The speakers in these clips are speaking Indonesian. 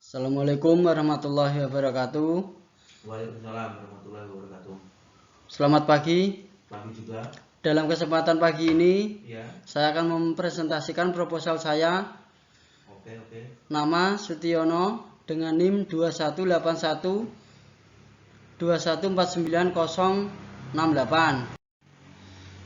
Assalamualaikum warahmatullahi wabarakatuh. Waalaikumsalam warahmatullahi wabarakatuh. Selamat pagi. Pagi juga. Dalam kesempatan pagi ini, Ya. saya akan mempresentasikan proposal saya. Oke. Nama Sutiono dengan NIM 2181 2149068.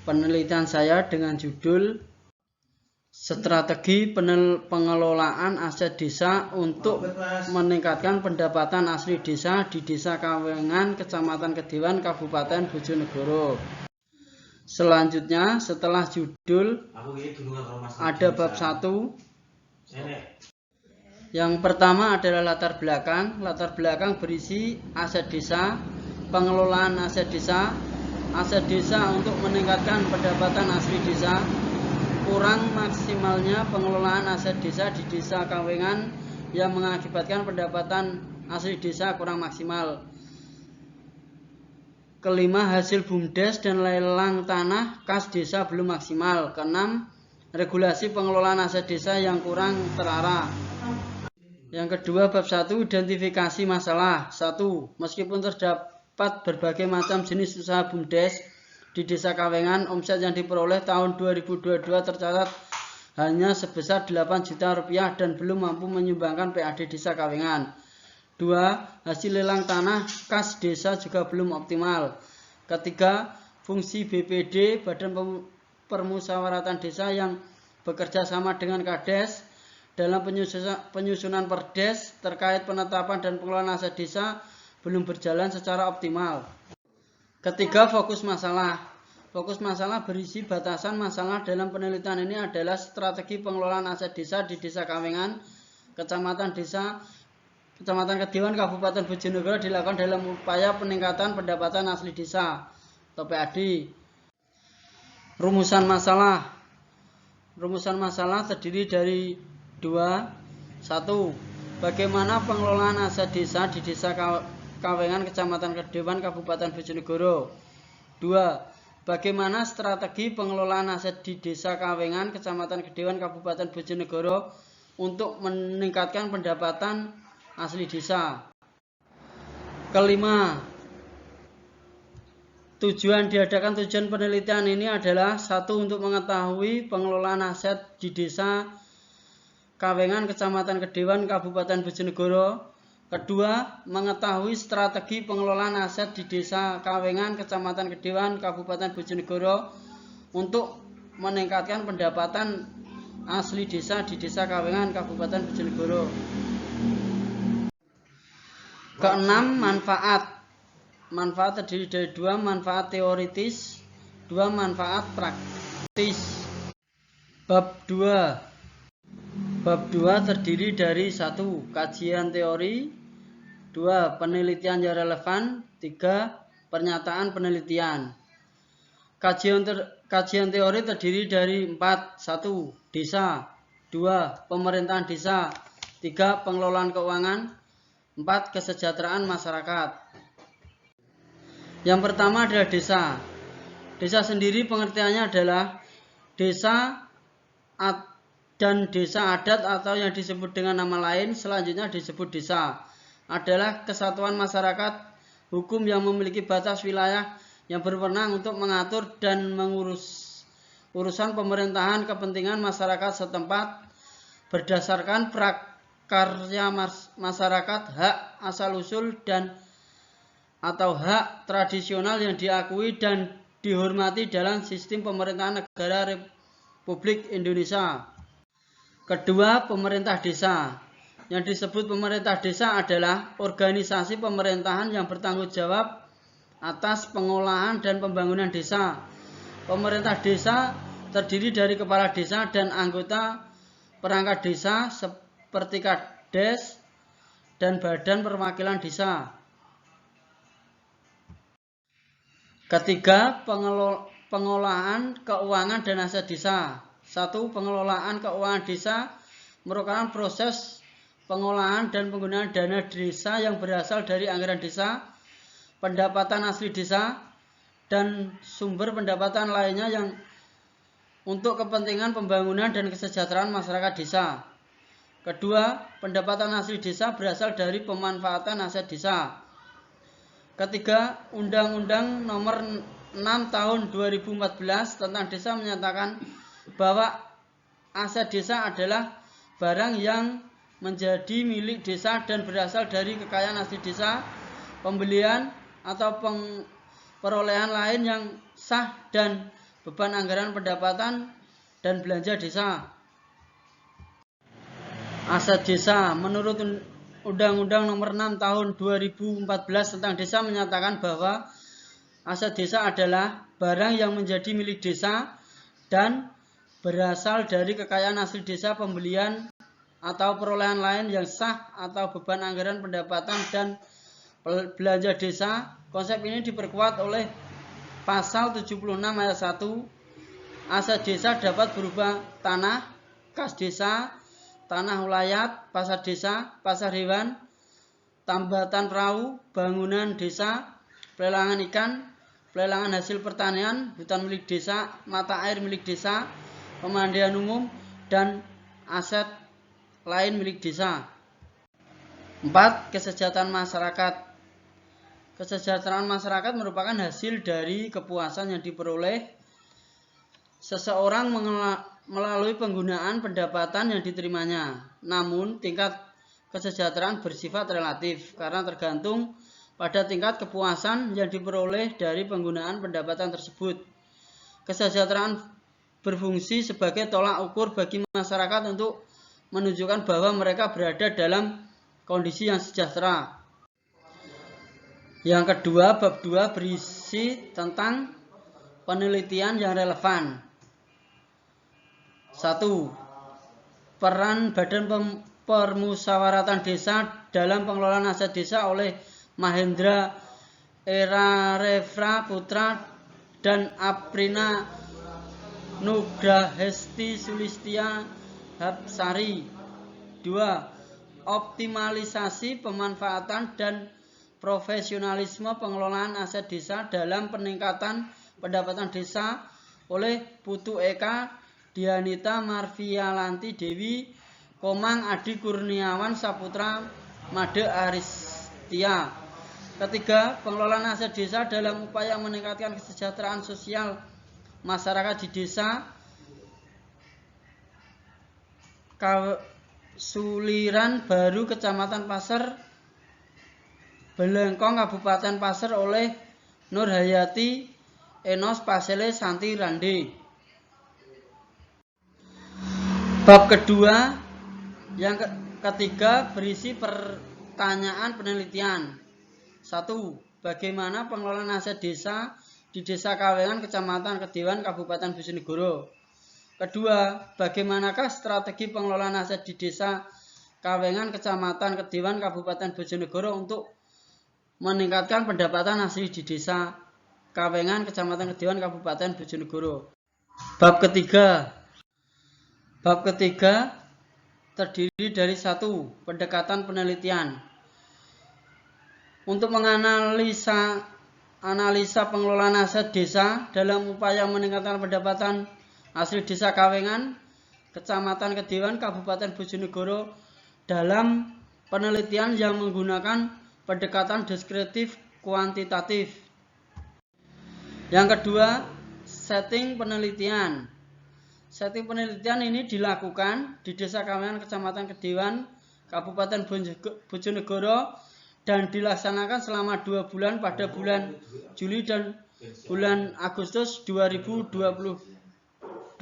Penelitian saya dengan judul Strategi Pengelolaan Aset Desa untuk meningkatkan pendapatan asli desa di Desa Kawengan, Kecamatan Kedewan, Kabupaten Bojonegoro. Selanjutnya, setelah judul, ada bab 1. Yang pertama adalah latar belakang. Latar belakang berisi aset desa, pengelolaan aset desa untuk meningkatkan pendapatan asli desa, kurang maksimalnya pengelolaan aset desa di Desa Kawengan yang mengakibatkan pendapatan asli desa kurang maksimal. Kelima, hasil BUMDes dan lelang tanah kas desa belum maksimal. Keenam, regulasi pengelolaan aset desa yang kurang terarah. Yang kedua, bab 1, identifikasi masalah. 1. Meskipun terdapat berbagai macam jenis usaha BUMDes di Desa Kawengan, omset yang diperoleh tahun 2022 tercatat hanya sebesar 8 juta rupiah dan belum mampu menyumbangkan PAD Desa Kawengan. 2. Hasil lelang tanah kas desa juga belum optimal. Ketiga, fungsi BPD, Badan Permusyawaratan Desa, yang bekerja sama dengan Kades dalam penyusunan Perdes terkait penetapan dan pengelolaan aset desa belum berjalan secara optimal. Ketiga, fokus masalah. Fokus masalah berisi batasan masalah dalam penelitian ini adalah strategi pengelolaan aset desa di Desa Kawengan, Kecamatan Kedewan, Kabupaten Bojonegoro dilakukan dalam upaya peningkatan pendapatan asli desa atau PAD. Rumusan masalah. Rumusan masalah terdiri dari 2. 1. Bagaimana pengelolaan aset desa di Desa Kawengan, Kecamatan Kedewan, Kabupaten Bojonegoro. 2. Bagaimana strategi pengelolaan aset di Desa Kawengan, Kecamatan Kedewan, Kabupaten Bojonegoro untuk meningkatkan pendapatan asli desa. Kelima, tujuan penelitian ini adalah 1. Untuk mengetahui pengelolaan aset di Desa Kawengan, Kecamatan Kedewan, Kabupaten Bojonegoro. Kedua, mengetahui strategi pengelolaan aset di Desa Kawengan, Kecamatan Kedewan, Kabupaten Bojonegoro untuk meningkatkan pendapatan asli desa di Desa Kawengan, Kabupaten Bojonegoro. Keenam, manfaat. Manfaat terdiri dari 2 manfaat teoritis, 2 manfaat praktis. Bab 2. Bab 2 terdiri dari 1. Kajian teori, 2. Penelitian yang relevan, 3. Pernyataan penelitian. Kajian teori terdiri dari 4. 1. Desa, 2. Pemerintahan desa, 3. Pengelolaan keuangan, 4. Kesejahteraan masyarakat. Yang pertama adalah desa. Desa sendiri pengertiannya adalah desa dan desa adat atau yang disebut dengan nama lain selanjutnya disebut desa adalah kesatuan masyarakat hukum yang memiliki batas wilayah yang berwenang untuk mengatur dan mengurus urusan pemerintahan kepentingan masyarakat setempat berdasarkan prakarya masyarakat, hak asal-usul dan atau hak tradisional yang diakui dan dihormati dalam sistem pemerintahan negara Republik Indonesia. Kedua, pemerintah desa. Yang disebut pemerintah desa adalah organisasi pemerintahan yang bertanggung jawab atas pengolahan dan pembangunan desa. Pemerintah desa terdiri dari kepala desa dan anggota perangkat desa seperti Kades dan Badan Perwakilan Desa. Ketiga, pengolahan keuangan dan aset desa. 1. Pengelolaan keuangan desa merupakan proses pengolahan dan penggunaan dana desa yang berasal dari anggaran desa, pendapatan asli desa, dan sumber pendapatan lainnya yang untuk kepentingan pembangunan dan kesejahteraan masyarakat desa. Kedua, pendapatan asli desa berasal dari pemanfaatan aset desa. Ketiga, Undang-Undang Nomor 6 Tahun 2014 tentang desa menyatakan bahwa aset desa adalah barang yang menjadi milik desa dan berasal dari kekayaan asli desa, pembelian atau perolehan lain yang sah dan beban anggaran pendapatan dan belanja desa. Aset desa menurut Undang-Undang Nomor 6 Tahun 2014 tentang desa menyatakan bahwa aset desa adalah barang yang menjadi milik desa dan berasal dari kekayaan asli desa, pembelian atau perolehan lain yang sah atau beban anggaran pendapatan dan belanja desa. Konsep ini diperkuat oleh Pasal 76 ayat 1. Aset desa dapat berupa tanah, kas desa, tanah ulayat, pasar desa, pasar hewan, tambatan perahu, bangunan desa, pelelangan ikan, pelelangan hasil pertanian, hutan milik desa, mata air milik desa, pemandian umum, dan aset lain milik desa. 4. Kesejahteraan masyarakat. Kesejahteraan masyarakat merupakan hasil dari kepuasan yang diperoleh seseorang melalui penggunaan pendapatan yang diterimanya. Namun, tingkat kesejahteraan bersifat relatif karena tergantung pada tingkat kepuasan yang diperoleh dari penggunaan pendapatan tersebut. Kesejahteraan berfungsi sebagai tolak ukur bagi masyarakat untuk menunjukkan bahwa mereka berada dalam kondisi yang sejahtera. Yang kedua, bab 2 berisi tentang penelitian yang relevan. 1. Peran Badan Permusyawaratan Desa dalam pengelolaan aset desa oleh Mahendra Erarefra Putra dan Aprina Nugrahesti Sulistia Hapsari. 2. Optimalisasi pemanfaatan dan profesionalisme pengelolaan aset desa dalam peningkatan pendapatan desa oleh Putu Eka, Dianita Marvialanti Dewi, Komang Adi Kurniawan Saputra, Made Aristia. Ketiga, pengelolaan aset desa dalam upaya meningkatkan kesejahteraan sosial masyarakat di desa Suliran Baru, Kecamatan Pasar Belengkong, Kabupaten Pasir oleh Nur Hayati Enos Pasele Santi Rande. Bab kedua yang ketiga berisi pertanyaan penelitian. 1. Bagaimana pengelolaan aset desa di Desa Kawengan, Kecamatan Kedewan, Kabupaten Bojonegoro? Kedua, bagaimanakah strategi pengelolaan aset di Desa Kawengan, Kecamatan Kedewan, Kabupaten Bojonegoro untuk meningkatkan pendapatan asli di Desa Kawengan, Kecamatan Kedewan, Kabupaten Bojonegoro? Bab ketiga terdiri dari 1. Pendekatan penelitian. Untuk menganalisa pengelolaan aset desa dalam upaya meningkatkan pendapatan asli Desa Kawengan, Kecamatan Kedewan, Kabupaten Bojonegoro dalam penelitian yang menggunakan pendekatan deskriptif kuantitatif. Yang kedua, setting penelitian. Setting penelitian ini dilakukan di Desa Kawengan, Kecamatan Kedewan, Kabupaten Bojonegoro dan dilaksanakan selama 2 bulan pada bulan Juli dan bulan Agustus 2023.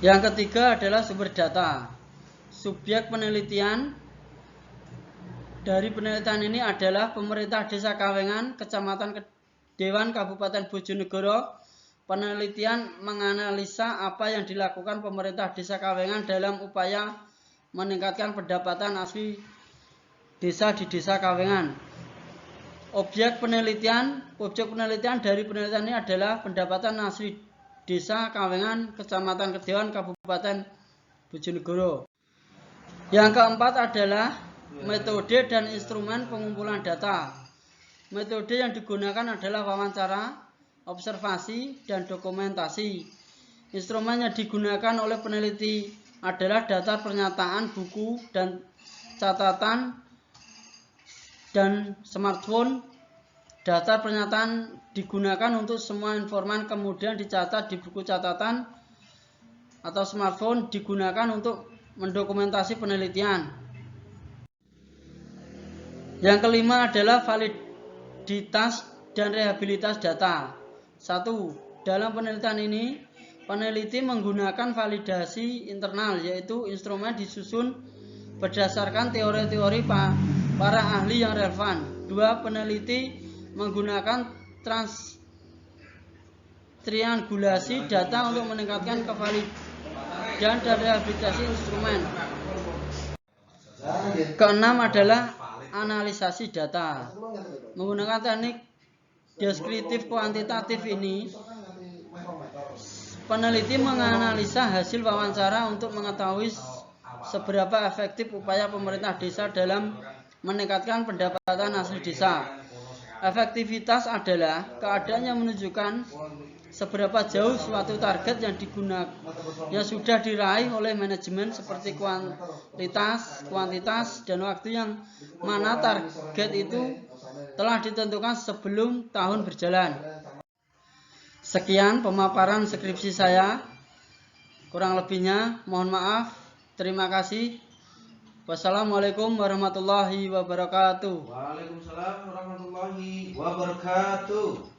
Yang ketiga adalah sumber data. Subjek penelitian dari penelitian ini adalah pemerintah Desa Kawengan, Kecamatan Kedewan, Kabupaten Bojonegoro. Penelitian menganalisa apa yang dilakukan pemerintah Desa Kawengan dalam upaya meningkatkan pendapatan asli desa di Desa Kawengan. Objek penelitian dari penelitian ini adalah pendapatan asli Desa Kawengan, Kecamatan Kedewan, Kabupaten Bojonegoro. Yang keempat adalah metode dan instrumen pengumpulan data. Metode yang digunakan adalah wawancara, observasi, dan dokumentasi. Instrumen yang digunakan oleh peneliti adalah daftar pernyataan, buku, dan catatan dan smartphone. Daftar pernyataan digunakan untuk semua informan, kemudian dicatat di buku catatan, atau smartphone digunakan untuk mendokumentasi penelitian. Yang kelima adalah validitas dan rehabilitas data. 1. Dalam penelitian ini, peneliti menggunakan validasi internal, yaitu instrumen disusun berdasarkan teori-teori para ahli yang relevan. 2. Peneliti menggunakan triangulasi data untuk meningkatkan kevalidan dan rehabilitasi instrumen. Keenam adalah analisasi data. Menggunakan teknik deskriptif kuantitatif ini, peneliti menganalisa hasil wawancara untuk mengetahui seberapa efektif upaya pemerintah desa dalam meningkatkan pendapatan asli desa. Efektivitas adalah keadaan yang menunjukkan seberapa jauh suatu target yang sudah diraih oleh manajemen, seperti kuantitas, dan waktu yang mana target itu telah ditentukan sebelum tahun berjalan. Sekian pemaparan skripsi saya. Kurang lebihnya mohon maaf. Terima kasih. Wassalamualaikum warahmatullahi wabarakatuh. Waalaikumsalam warahmatullahi wabarakatuh.